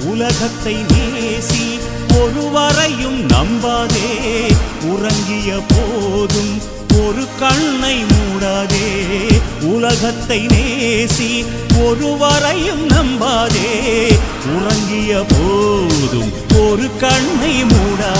உலகத்தை நேசி ஒருவரையும் நம்பாதே உறங்கிய போதும் ஒரு கண்ணை மூடாதே உலகத்தை நேசி ஒருவரையும் நம்பாதே உறங்கிய போதும் ஒரு கண்ணை மூடாதே